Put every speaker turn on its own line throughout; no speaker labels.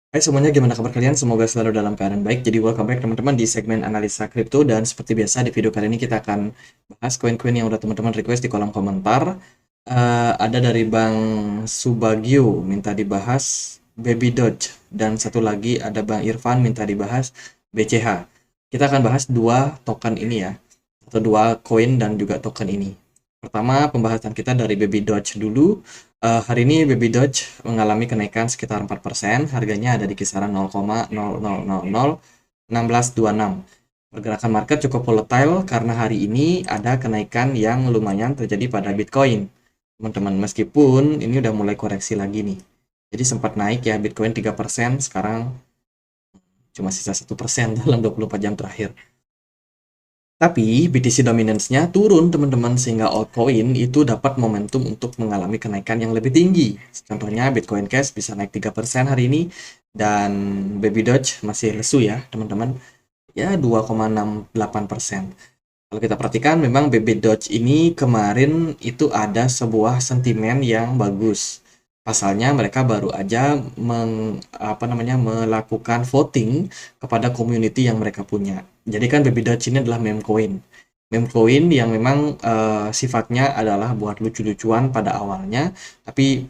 Hai semuanya, gimana kabar kalian? Semoga selalu dalam keadaan baik. Jadi welcome back teman-teman di segmen analisa kripto, dan seperti biasa di video kali ini kita akan bahas koin-koin yang udah teman-teman request di kolom komentar. Ada dari Bang Subagio minta dibahas Baby Doge, dan satu lagi ada Bang Irfan minta dibahas BCH. Kita akan bahas dua token ini ya, atau dua koin dan juga token ini. Pertama, pembahasan kita dari Baby Doge dulu. Hari ini Baby Doge mengalami kenaikan sekitar 4%, harganya ada di kisaran 0,00001626. Pergerakan market cukup volatile karena hari ini ada kenaikan yang lumayan terjadi pada Bitcoin. Teman-teman, meskipun ini udah mulai koreksi lagi nih. Jadi sempat naik ya Bitcoin 3%, sekarang cuma sisa 1% dalam 24 jam terakhir. Tapi BTC dominance-nya turun teman-teman, sehingga altcoin itu dapat momentum untuk mengalami kenaikan yang lebih tinggi. Contohnya Bitcoin Cash bisa naik 3% hari ini, dan Baby Doge masih lesu ya teman-teman, ya 2,68%. Kalau kita perhatikan memang Baby Doge ini kemarin itu ada sebuah sentimen yang bagus. Pasalnya mereka baru aja melakukan voting kepada community yang mereka punya. Jadi kan Baby Doge ini adalah meme coin. Meme coin yang memang sifatnya adalah buat lucu-lucuan pada awalnya, tapi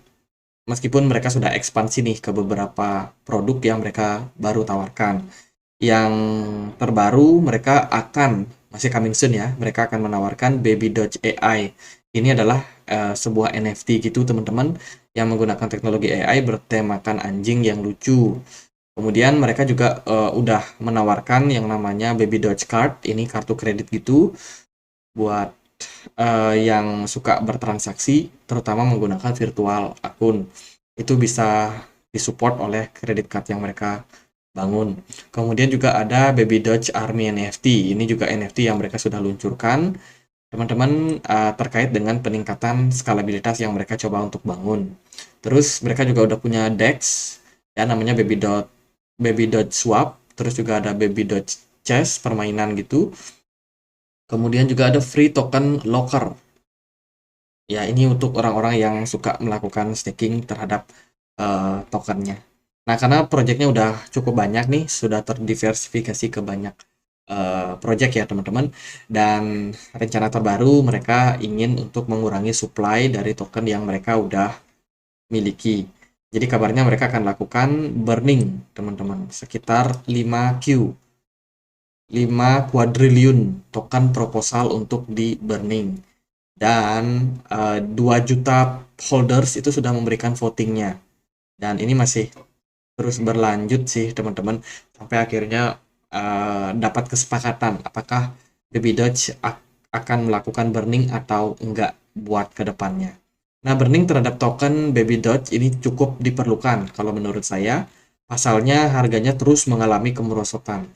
meskipun mereka sudah ekspansi nih ke beberapa produk yang mereka baru tawarkan. Yang terbaru mereka akan masih coming soon ya, mereka akan menawarkan Baby Doge AI. Ini adalah sebuah NFT gitu teman-teman, yang menggunakan teknologi AI bertemakan anjing yang lucu. Kemudian mereka juga udah menawarkan yang namanya Baby Doge Card, ini kartu kredit gitu buat yang suka bertransaksi, terutama menggunakan virtual akun. Itu bisa disupport oleh kredit card yang mereka bangun. Kemudian juga ada Baby Doge Army NFT. Ini juga NFT yang mereka sudah luncurkan, teman-teman, terkait dengan peningkatan skalabilitas yang mereka coba untuk bangun. Terus mereka juga udah punya DEX, ya namanya Baby Doge Swap. Terus juga ada Baby Doge Chess, permainan gitu. Kemudian juga ada free token locker. Ya, ini untuk orang-orang yang suka melakukan staking terhadap tokennya. Nah, karena projectnya udah cukup banyak nih, sudah terdiversifikasi ke banyak project ya teman-teman, dan rencana terbaru mereka ingin untuk mengurangi supply dari token yang mereka udah miliki. Jadi kabarnya mereka akan lakukan burning teman-teman, sekitar 5Q, 5 quadrillion token proposal untuk di burning, dan 2 juta holders itu sudah memberikan votingnya, dan ini masih terus berlanjut sih teman-teman, sampai akhirnya dapat kesepakatan apakah Baby Doge akan melakukan burning atau enggak buat kedepannya. Nah, burning terhadap token Baby Doge ini cukup diperlukan kalau menurut saya, pasalnya harganya terus mengalami kemerosotan.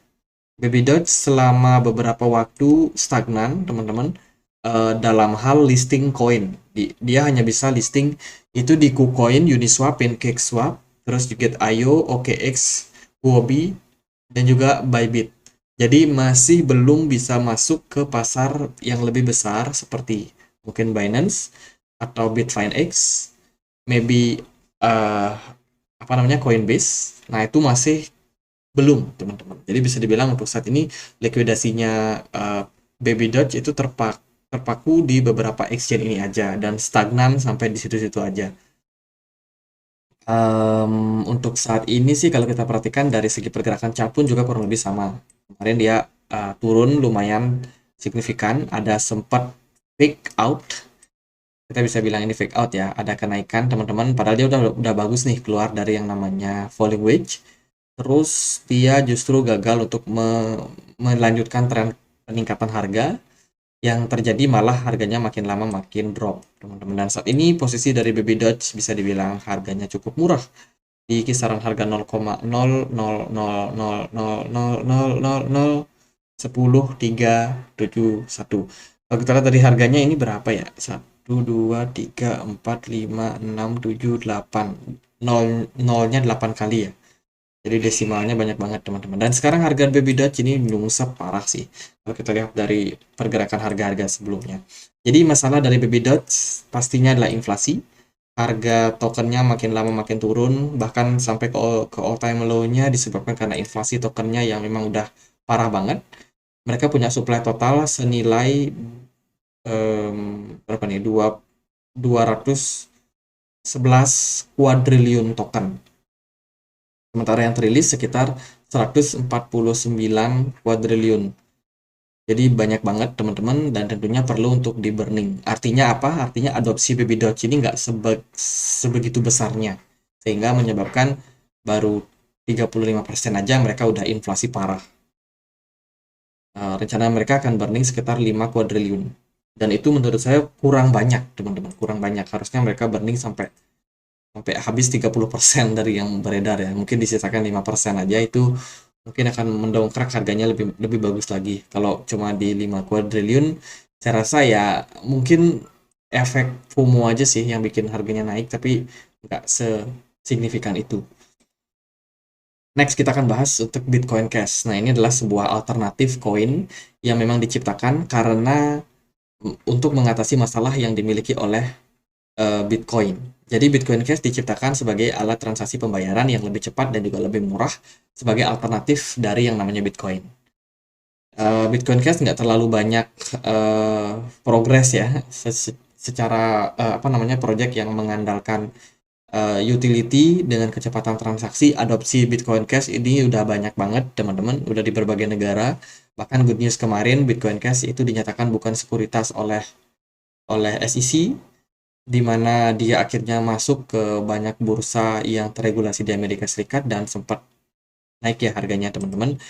Baby Doge selama beberapa waktu stagnan teman-teman, dalam hal listing koin. Dia hanya bisa listing itu di KuCoin, Uniswap, PancakeSwap, terus juga IO, OKX, Huobi, dan juga Bybit. Jadi masih belum bisa masuk ke pasar yang lebih besar seperti mungkin Binance atau Bitfinex, maybe uh, Coinbase. Nah, itu masih belum teman-teman. Jadi bisa dibilang untuk saat ini likuidasinya Baby Doge itu terpaku di beberapa exchange ini aja, dan stagnan sampai di situ-situ aja. Untuk saat ini sih kalau kita perhatikan dari segi pergerakan chart pun juga kurang lebih sama. Kemarin dia turun lumayan signifikan, ada sempat fake out. Kita bisa bilang ini fake out ya, ada kenaikan teman-teman, padahal dia udah bagus nih keluar dari yang namanya falling wedge. Terus dia justru gagal untuk melanjutkan tren peningkatan harga, yang terjadi malah harganya makin lama makin drop teman-teman. Dan saat ini posisi dari Baby Doge bisa dibilang harganya cukup murah, di kisaran harga 0,000000010,371. Kalau kita lihat dari harganya ini berapa ya, 1 2 3 4 5 6 7 8, nolnya 8 kali ya, jadi desimalnya banyak banget teman-teman. Dan sekarang harga Baby Doge ini nyungsep parah sih, kalau kita lihat dari pergerakan harga-harga sebelumnya. Jadi masalah dari Baby Doge pastinya adalah inflasi. harga tokennya makin lama makin turun, bahkan sampai ke all time low-nya disebabkan karena inflasi tokennya yang memang udah parah banget. Mereka punya supply total senilai berapa nih? 211 kuadriliun token. Sementara yang terilis sekitar 149 kuadriliun. Jadi banyak banget teman-teman dan tentunya perlu untuk di burning. Artinya apa? Artinya adopsi Baby Doge ini nggak sebegitu besarnya. Sehingga menyebabkan baru 35% aja mereka udah inflasi parah. Rencana mereka akan burning sekitar 5 kuadriliun. Dan itu menurut saya kurang banyak teman-teman. Kurang banyak. Harusnya mereka burning sampai sampai habis 30% dari yang beredar ya. Mungkin disisakan 5% aja, itu mungkin akan mendongkrak harganya lebih lebih bagus lagi. Kalau cuma di 5 kuadriliun, saya rasa ya mungkin efek FOMO aja sih yang bikin harganya naik, tapi nggak sesignifikan itu. Next kita akan bahas untuk Bitcoin Cash. Nah, ini adalah sebuah alternatif koin yang memang diciptakan karena untuk mengatasi masalah yang dimiliki oleh Bitcoin. Jadi Bitcoin Cash diciptakan sebagai alat transaksi pembayaran yang lebih cepat dan juga lebih murah sebagai alternatif dari yang namanya Bitcoin. Bitcoin Cash nggak terlalu banyak progres ya secara apa namanya project yang mengandalkan utility dengan kecepatan transaksi. Adopsi Bitcoin Cash ini udah banyak banget teman-teman, udah di berbagai negara. Bahkan good news kemarin Bitcoin Cash itu dinyatakan bukan sekuritas oleh SEC, di mana dia akhirnya masuk ke banyak bursa yang terregulasi di Amerika Serikat dan sempat naik ya harganya teman-teman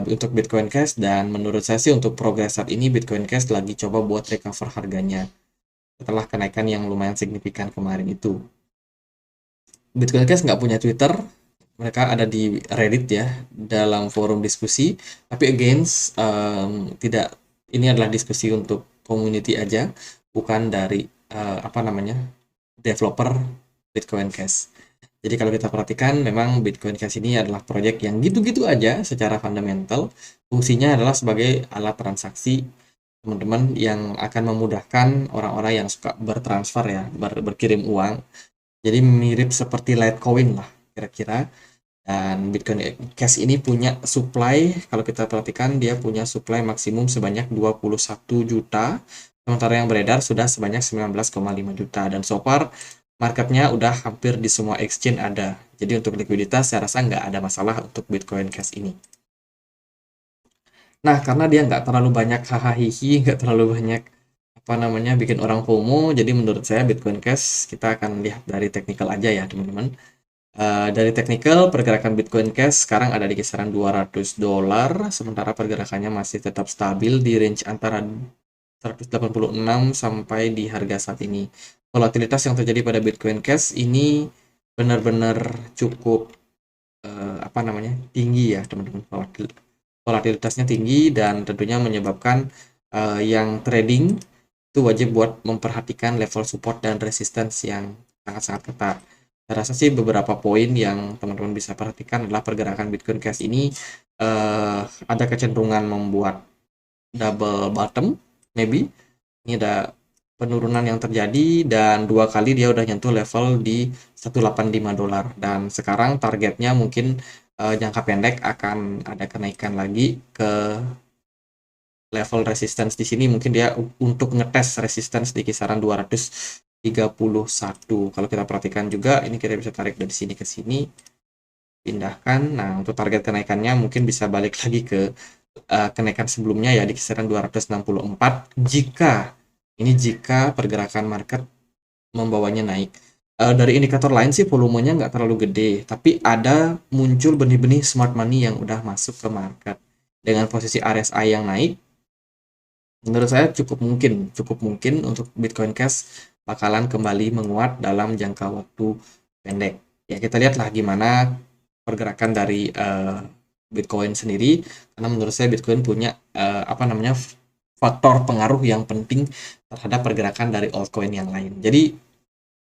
untuk Bitcoin Cash. Dan menurut saya sih untuk progres saat ini Bitcoin Cash lagi coba buat recover harganya setelah kenaikan yang lumayan signifikan kemarin itu. Bitcoin Cash nggak punya Twitter, mereka ada di Reddit ya dalam forum diskusi, tapi against tidak, ini adalah diskusi untuk community aja, bukan dari apa namanya developer Bitcoin Cash. Jadi kalau kita perhatikan memang Bitcoin Cash ini adalah proyek yang gitu-gitu aja secara fundamental. Fungsinya adalah sebagai alat transaksi teman-teman yang akan memudahkan orang-orang yang suka bertransfer ya, berkirim uang. Jadi mirip seperti Litecoin lah kira-kira. Dan Bitcoin Cash ini punya supply, kalau kita perhatikan dia punya supply maksimum sebanyak 21 juta, sementara yang beredar sudah sebanyak 19,5 juta. Dan so far marketnya udah hampir di semua exchange ada. Jadi untuk likuiditas saya rasa nggak ada masalah untuk Bitcoin Cash ini. Nah, karena dia nggak terlalu banyak hahaha, nggak terlalu banyak apa namanya bikin orang FOMO, jadi menurut saya Bitcoin Cash kita akan lihat dari technical aja ya teman-teman. Dari technical, pergerakan Bitcoin Cash sekarang ada di kisaran $200, sementara pergerakannya masih tetap stabil di range antara 186 sampai di harga saat ini. Volatilitas yang terjadi pada Bitcoin Cash ini benar-benar cukup apa namanya tinggi ya teman-teman. Volatilitasnya tinggi dan tentunya menyebabkan yang trading itu wajib buat memperhatikan level support dan resistance yang sangat-sangat ketat. Saya rasa sih beberapa poin yang teman-teman bisa perhatikan adalah pergerakan Bitcoin Cash ini ada kecenderungan membuat double bottom, maybe. Ini ada penurunan yang terjadi dan dua kali dia udah nyentuh level di $185 dan sekarang targetnya mungkin jangka pendek akan ada kenaikan lagi ke level resistance di sini, mungkin dia untuk ngetes resistance di kisaran 231. Kalau kita perhatikan juga ini kita bisa tarik dari sini ke sini, pindahkan. Nah, untuk target kenaikannya mungkin bisa balik lagi ke kenaikan sebelumnya ya di kisaran 264 jika pergerakan market membawanya naik. Dari indikator lain sih volumenya nggak terlalu gede, tapi ada muncul benih-benih smart money yang udah masuk ke market dengan posisi RSI yang naik. Menurut saya cukup mungkin untuk Bitcoin Cash bakalan kembali menguat dalam jangka waktu pendek. Ya kita lihatlah gimana pergerakan dari Bitcoin sendiri, karena menurut saya Bitcoin punya apa namanya faktor pengaruh yang penting terhadap pergerakan dari altcoin yang lain. Jadi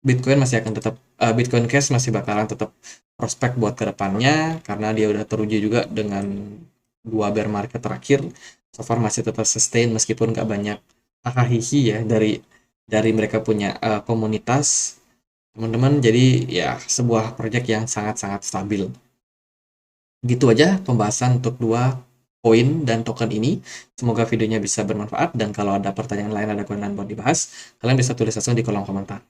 Bitcoin masih akan tetap Bitcoin Cash masih bakalan tetap prospek buat kedepannya karena dia udah teruji juga dengan dua bear market terakhir. So far masih tetap sustain meskipun nggak banyak hahaha ya dari mereka punya komunitas. teman-teman. Jadi ya sebuah project yang sangat-sangat stabil. Gitu aja pembahasan untuk dua koin dan token ini. Semoga videonya bisa bermanfaat, dan kalau ada pertanyaan lain, ada koin lain buat dibahas, kalian bisa tulis langsung di kolom komentar.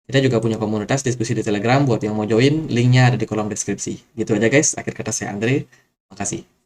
Kita juga punya komunitas diskusi di Telegram buat yang mau join, linknya ada di kolom deskripsi. Gitu aja guys, akhir kata saya Andre, makasih.